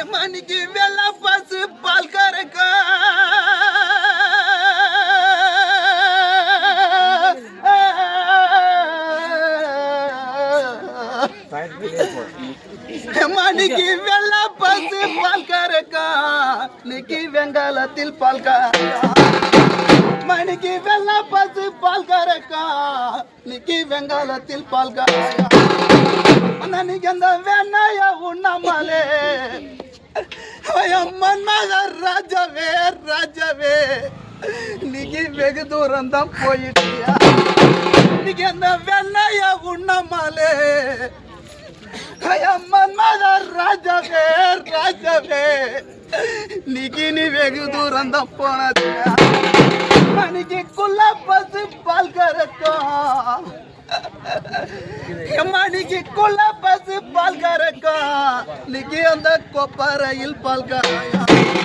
மணிக்கு வெள்ள பசு பால் கறக்கா மணிக்கு வெள்ள பசு பால் கறக்கா நிக்கி வெங்காலத்தில் பால் மணிக்கு வெள்ள பசு பால் கறக்கா நிக்கி வெங்காலத்தில் பால் காயா ನನಗೆ ಅಂದ ವೆನ್ನಯ ಉಣ್ಣಮಲೆ மன்மத ராஜாவே ராஜாவே நீங்க வெகு தூரம் தான் போயிட்டியா நீங்க அந்த வெண்ணைய உண்ணமலே மன்மத ராஜாவே ராஜாவே நீ வெகு தூரம் தான் போனதியா மணிக்கு குள்ள பசு பால் கறக்கும் மணிக்கு குள்ள பசு பால் கறக்கும் நீங்க அந்த கொப்பரையில் பால் கறக்கும்